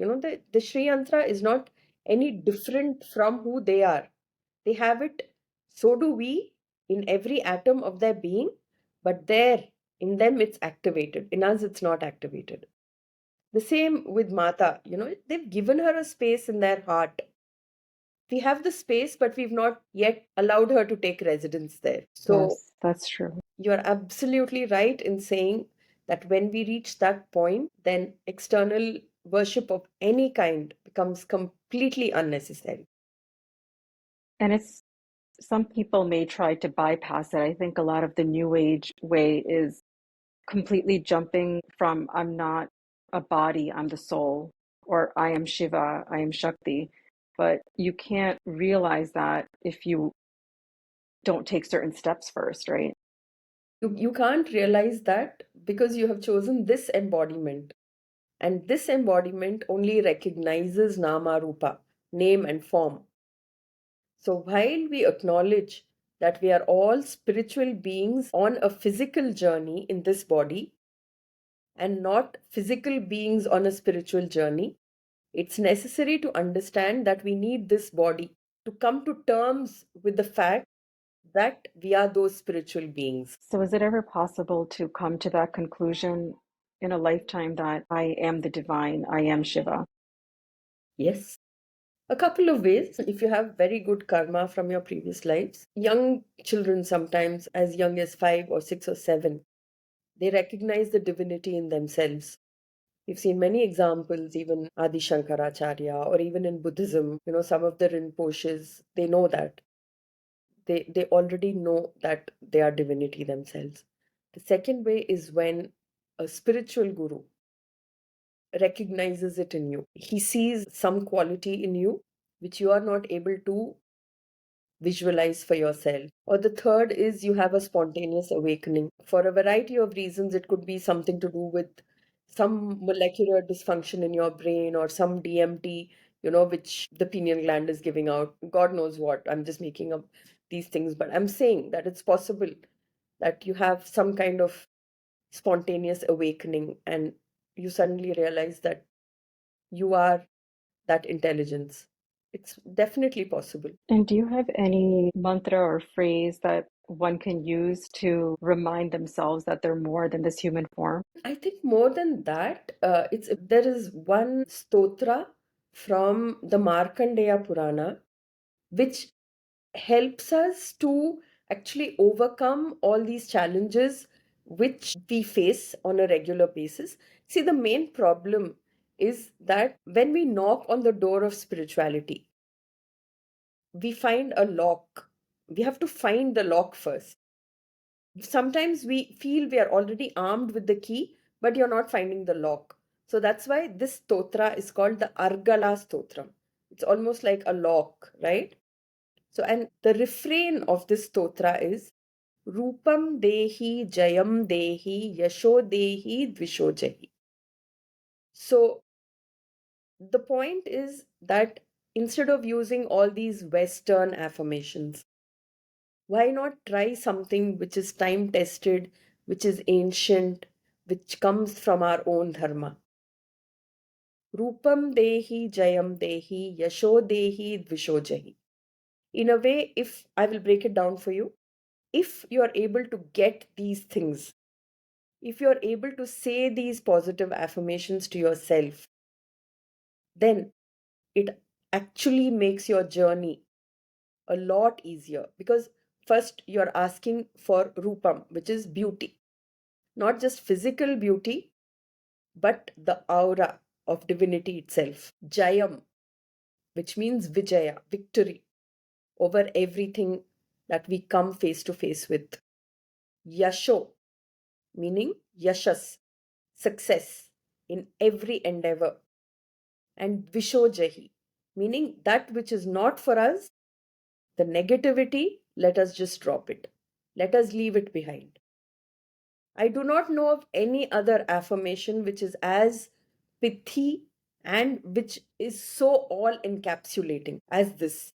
The Sri Yantra is not any different from who they are. They have it, so do we, in every atom of their being, but there, in them, it's activated. In us, it's not activated. The same with Mata, they've given her a space in their heart. We have the space, but we've not yet allowed her to take residence there. So Yes, that's true. you're absolutely right in saying that when we reach that point, then external worship of any kind becomes completely unnecessary. And it's some people may try to bypass it. I think a lot of the new age way is completely jumping from I'm not a body, I'm the soul, or I am Shiva, I am Shakti. But you can't realize that if you don't take certain steps first, right? You can't realize that because you have chosen this embodiment. And this embodiment only recognizes Nama Rupa, name and form. So while we acknowledge that we are all spiritual beings on a physical journey in this body and not physical beings on a spiritual journey, it's necessary to understand that we need this body to come to terms with the fact that we are those spiritual beings. So, is it ever possible to come to that conclusion in a lifetime that I am the divine, I am Shiva? Yes. A couple of ways. If you have very good karma from your previous lives, young children, sometimes as young as 5 or 6 or 7, they recognize the divinity in themselves. We've seen many examples, even Adi Shankaracharya, or even in Buddhism, some of the Rinpoches, they know that. They already know that they are divinity themselves. The second way is when a spiritual guru recognizes it in you. He sees some quality in you which you are not able to visualize for yourself. Or the third is you have a spontaneous awakening. For a variety of reasons, it could be something to do with some molecular dysfunction in your brain or some DMT, which the pineal gland is giving out. God knows what. I'm just making up these things, but I'm saying that it's possible that you have some kind of spontaneous awakening and you suddenly realize that you are that intelligence. It's definitely possible. And do you have any mantra or phrase that one can use to remind themselves that they're more than this human form? I think more than that, it's there is one stotra from the Markandeya Purana which helps us to actually overcome all these challenges which we face on a regular basis. See, the main problem is that when we knock on the door of spirituality, we find a lock. We have to find the lock first. Sometimes we feel we are already armed with the key, but you're not finding the lock. So that's why this stotra is called the Argala Stotram. It's almost like a lock, right? So, and the refrain of this stotra is Rupam Dehi Jayam Dehi Yasho Dehi Dvisho Jahi. So the point is that instead of using all these Western affirmations, why not try something which is time tested, which is ancient, which comes from our own dharma? Rupam Dehi Jayam Dehi Yasho Dehi Dvisho Jahi. In a way, if I will break it down for you, if you are able to get these things, if you are able to say these positive affirmations to yourself, then it actually makes your journey a lot easier because first you're asking for rupam, which is beauty, not just physical beauty, but the aura of divinity itself. Jayam, which means Vijaya, victory over everything that we come face to face with. Yasho, meaning Yashas, success in every endeavor. And Vishojahi, meaning that which is not for us, the negativity, let us just drop it. Let us leave it behind. I do not know of any other affirmation which is as pithy and which is so all encapsulating as this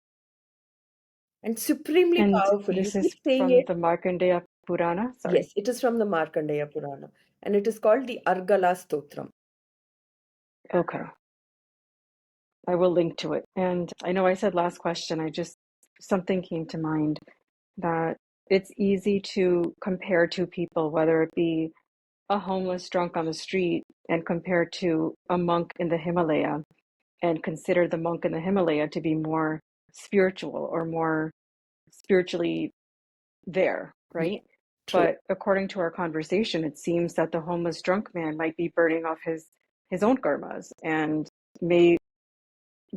and supremely And powerful. You this is keep saying from it. the Markandeya Purana. Sorry. Yes, it is from the Markandeya Purana and it is called the Argala Stotram. Okay. I will link to it. And I know I said last question, something came to mind that it's easy to compare two people, whether it be a homeless drunk on the street and compare to a monk in the Himalaya, and consider the monk in the Himalaya to be more spiritual or more spiritually there, Yeah, right? true. But according to our conversation, it seems that the homeless drunk man might be burning off his own karmas and may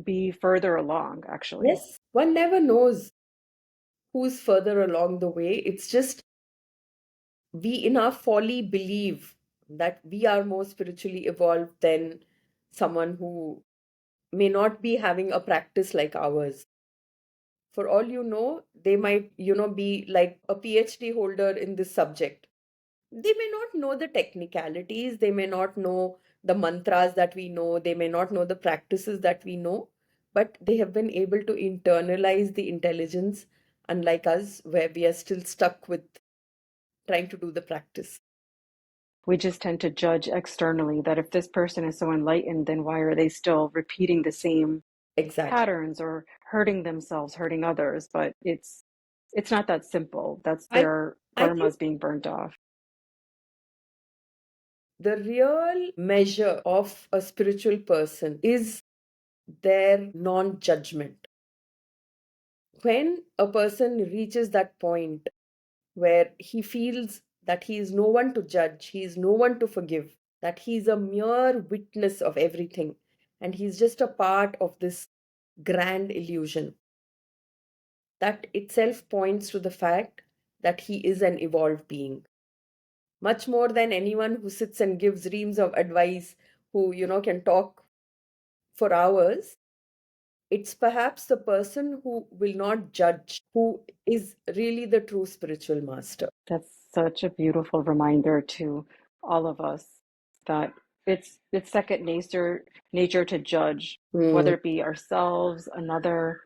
be further along, actually. Yes, one never knows who's further along the way. It's just we in our folly believe that we are more spiritually evolved than someone who may not be having a practice like ours. For all you know, they might, be like a PhD holder in this subject. They may not know the technicalities, they may not know the mantras that we know, they may not know the practices that we know, but they have been able to internalize the intelligence, unlike us, where we are still stuck with trying to do the practice. We just tend to judge externally that if this person is so enlightened, then why are they still repeating the same Exactly. patterns or hurting themselves, hurting others? But it's not that simple. That's I their I think karmas being burnt off. the real measure of a spiritual person is their non-judgment. When a person reaches that point where he feels that he is no one to judge, he is no one to forgive, that he is a mere witness of everything, and he's just a part of this grand illusion, that itself points to the fact that he is an evolved being. Much more than anyone who sits and gives reams of advice who, can talk for hours. It's perhaps the person who will not judge, who is really the true spiritual master. That's such a beautiful reminder to all of us that it's second nature to judge, Mm. whether it be ourselves, another,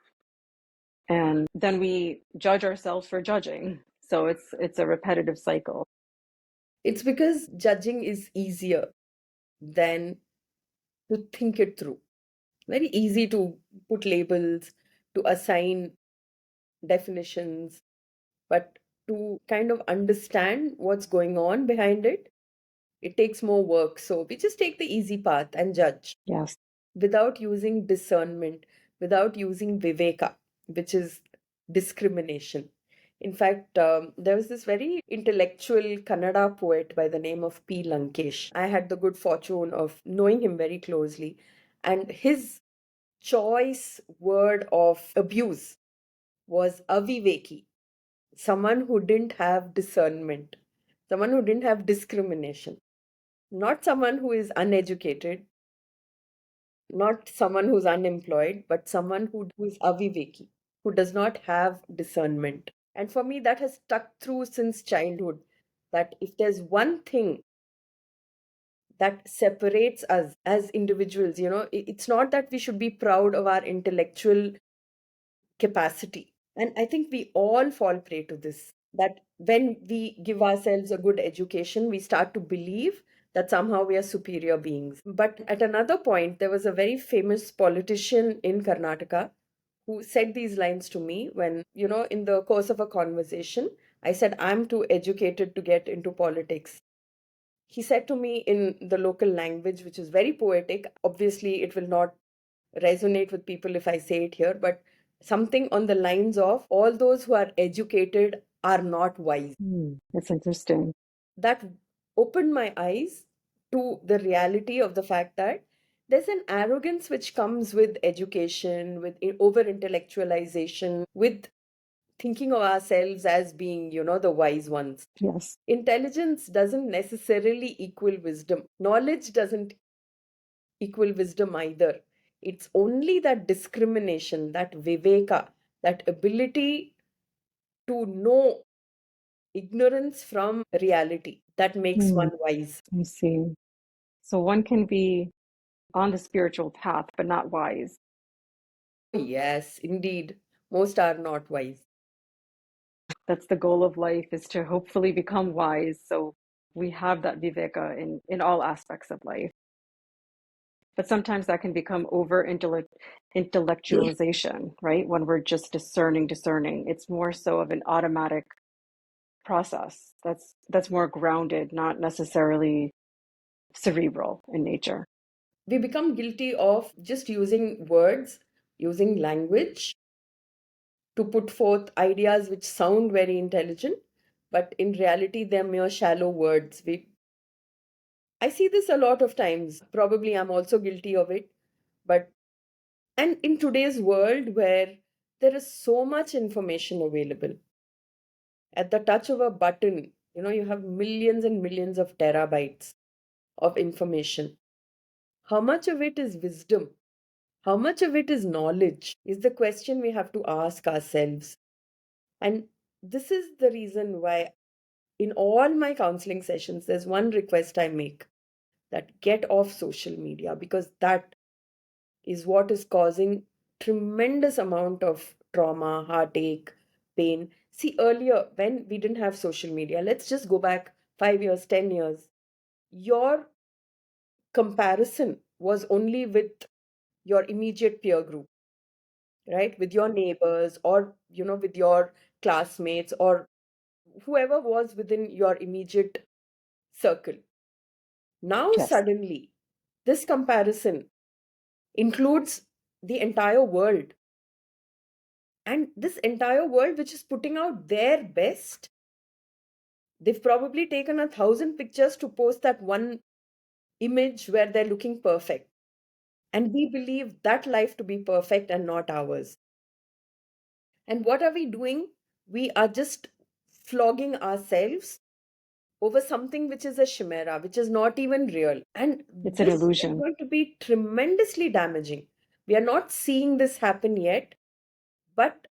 and then we judge ourselves for judging. So it's a repetitive cycle. It's because judging is easier than to think it through. Very easy to put labels, to assign definitions, but to kind of understand what's going on behind it, it takes more work. So we just take the easy path and judge Yes. without using discernment, without using viveka, which is discrimination. In fact, there was this very intellectual Kannada poet by the name of P. Lankesh. I had the good fortune of knowing him very closely, and his choice word of abuse was aviveki, someone who didn't have discernment, someone who didn't have discrimination, not someone who is uneducated, not someone who's unemployed, but someone who is aviveki, who does not have discernment. And for me, that has stuck through since childhood. That if there's one thing that separates us as individuals, it's not that we should be proud of our intellectual capacity. And I think we all fall prey to this. That when we give ourselves a good education, we start to believe that somehow we are superior beings. But at another point, there was a very famous politician in Karnataka who said these lines to me when, in the course of a conversation, I said, I'm too educated to get into politics. He said to me in the local language, which is very poetic. Obviously, it will not resonate with people if I say it here, but something on the lines of all those who are educated are not wise. That's interesting. That opened my eyes to the reality of the fact that there's an arrogance which comes with education, with over intellectualization, with thinking of ourselves as being, the wise ones. Yes. Intelligence doesn't necessarily equal wisdom. Knowledge doesn't equal wisdom either. It's only that discrimination, that viveka, that ability to know ignorance from reality that makes Hmm. one wise. I see. So one can be on the spiritual path, but not wise. Yes, indeed. Most are not wise. That's the goal of life, is to hopefully become wise. So we have that viveka in all aspects of life. But sometimes that can become over intellectualization, right? When we're just discerning. It's more so of an automatic process that's more grounded, not necessarily cerebral in nature. We become guilty of just using words, using language to put forth ideas which sound very intelligent, but in reality, they're mere shallow words. I see this a lot of times. Probably I'm also guilty of it. But and in today's world where there is so much information available, at the touch of a button, you have millions and millions of terabytes of information. How much of it is wisdom? How much of it is knowledge? Is the question we have to ask ourselves. And this is the reason why, in all my counseling sessions, there's one request I make, that get off social media, because that is what is causing tremendous amount of trauma, heartache, pain. See, earlier when we didn't have social media, let's just go back 5 years, 10 years, your comparison was only with your immediate peer group, right? With your neighbors, or with your classmates, or whoever was within your immediate circle. Now Yes. suddenly this comparison includes the entire world. And this entire world, which is putting out their best, they've probably taken 1,000 pictures to post that one image where they're looking perfect. And we believe that life to be perfect and not ours. And what are we doing? We are just flogging ourselves over something which is a chimera, which is not even real. And It's an this is illusion. going to be tremendously damaging. We are not seeing this happen yet, but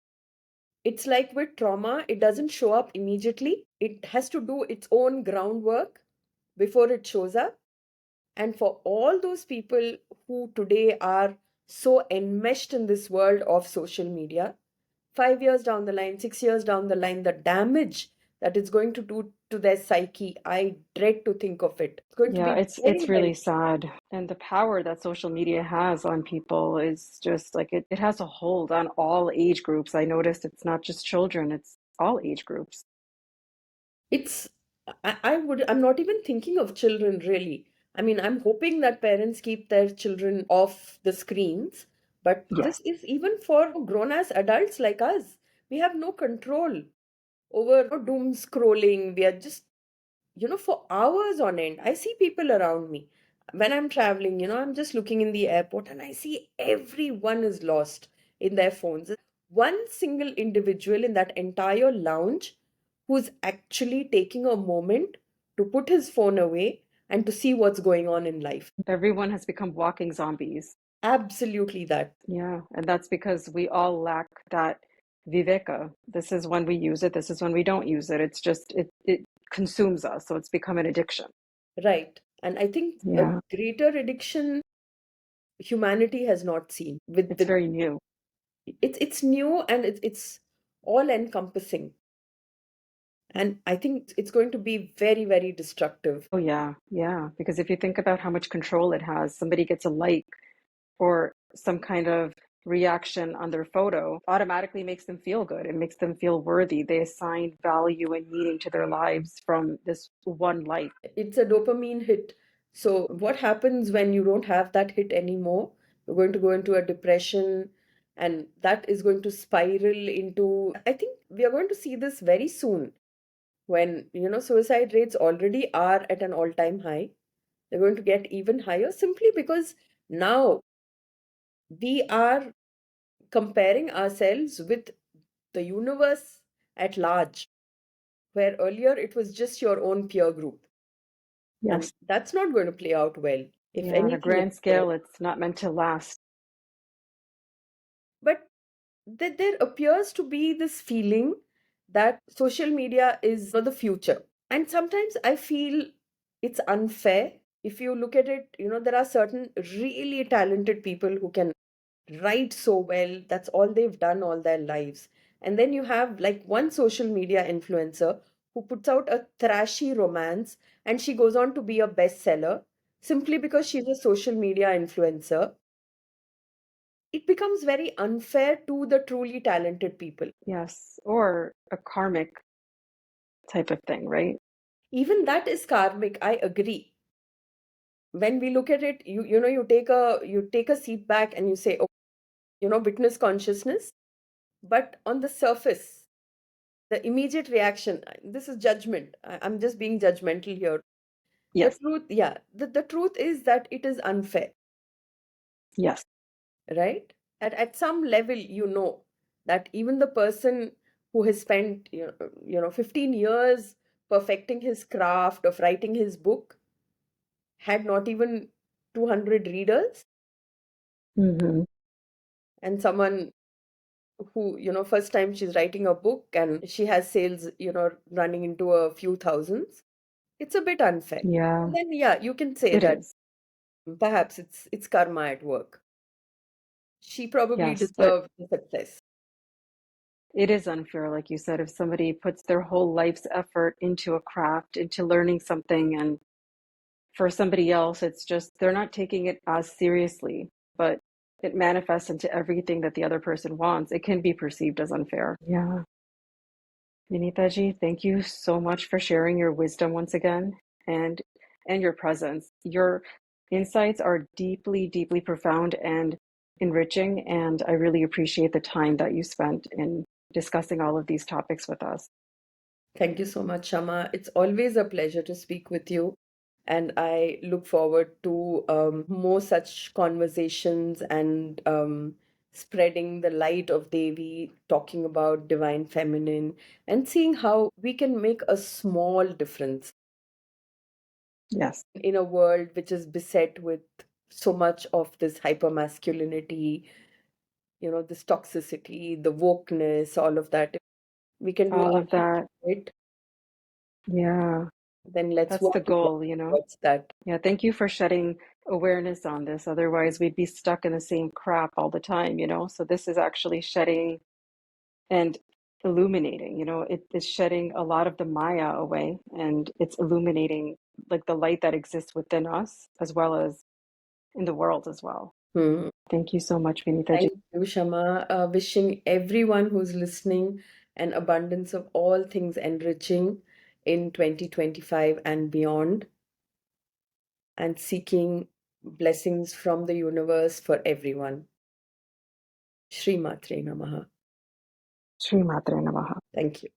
it's like with trauma, it doesn't show up immediately. It has to do its own groundwork before it shows up. And for all those people who today are so enmeshed in this world of social media, 5 years down the line, 6 years down the line, the damage that it's going to do to their psyche, I dread to think of it. It's going to Yeah, be it's very, really very. sad. And the power that social media has on people is just like it has a hold on all age groups. I noticed it's not just children, it's all age groups. It's, I'm not even thinking of children really. I mean, I'm hoping that parents keep their children off the screens, but Yes. this is even for grown ass adults like us. We have no control over doom scrolling. We are just, for hours on end. I see people around me when I'm traveling, I'm just looking in the airport and I see everyone is lost in their phones. One single individual in that entire lounge who's actually taking a moment to put his phone away and to see what's going on in life. Everyone has become walking zombies. Absolutely that. Yeah, and that's because we all lack that viveka. This is when we use it, this is when we don't use it. It's just it consumes us, so it's become an addiction. Right. And I think a Yeah, greater addiction humanity has not seen. With it's with very new. it's new and it's all encompassing. And I think it's going to be very, very destructive. Oh yeah, yeah. Because if you think about how much control it has, somebody gets a like or some kind of reaction on their photo automatically makes them feel good. It makes them feel worthy. They assign value and meaning to their lives from this one like. It's a dopamine hit. So, what happens when you don't have that hit anymore? You're going to go into a depression, and that is going to spiral into. I think we are going to see this very soon when, suicide rates already are at an all-time high. They're going to get even higher simply because now we are comparing ourselves with the universe at large, where earlier it was just your own peer group. And Yes. that's not going to play out well. If Yeah, on a anything, grand scale, it's not meant to last. but there appears to be this feeling that social media is the future. And sometimes I feel it's unfair. If you look at it, there are certain really talented people who can write so well. That's all they've done all their lives. And then you have like one social media influencer who puts out a trashy romance and she goes on to be a bestseller simply because she's a social media influencer. It becomes very unfair to the truly talented people. Yes, or a karmic type of thing, right? Even that is karmic, I agree. When we look at it, you take a seat back and you say, oh, witness consciousness. But on the surface, the immediate reaction, this is judgment. I'm just being judgmental here. The Yes, truth, yeah, the truth is that it is unfair, yes. right? At some level, that even the person who has spent 15 years perfecting his craft of writing his book had not even 200 readers, Hmm. and someone who, first time she's writing a book and she has sales, running into a few thousands. It's a bit unfair. Yeah, And then, yeah, you can say it that is. perhaps it's karma at work. She probably Yes, but deserved the success. it is unfair, like you said, if somebody puts their whole life's effort into a craft, into learning something, and for somebody else, it's just they're not taking it as seriously, but it manifests into everything that the other person wants. It can be perceived as unfair. Yeah. Vinita ji, thank you so much for sharing your wisdom once again and your presence. Your insights are deeply, deeply profound and enriching, and I really appreciate the time that you spent in discussing all of these topics with us. Thank you so much, Shama. It's always a pleasure to speak with you. And I look forward to more such conversations and spreading the light of Devi, talking about divine feminine, and seeing how we can make a small difference Yes. In a world which is beset with so much of this hypermasculinity, this toxicity, the wokeness, all of that. If we can do All our of that. bit, Yeah. then let's That's the work goal, towards that. Yeah, thank you for shedding awareness on this. Otherwise, we'd be stuck in the same crap all the time. So this is actually shedding and illuminating. It is shedding a lot of the Maya away, and it's illuminating like the light that exists within us as well as in the world as well. Hmm. Thank you so much, Vinita ji. Thank you, Shama. Wishing everyone who's listening an abundance of all things enriching in 2025 and beyond, and seeking blessings from the universe for everyone. Shri Matre Namaha. Shri Matre Namaha. Thank you.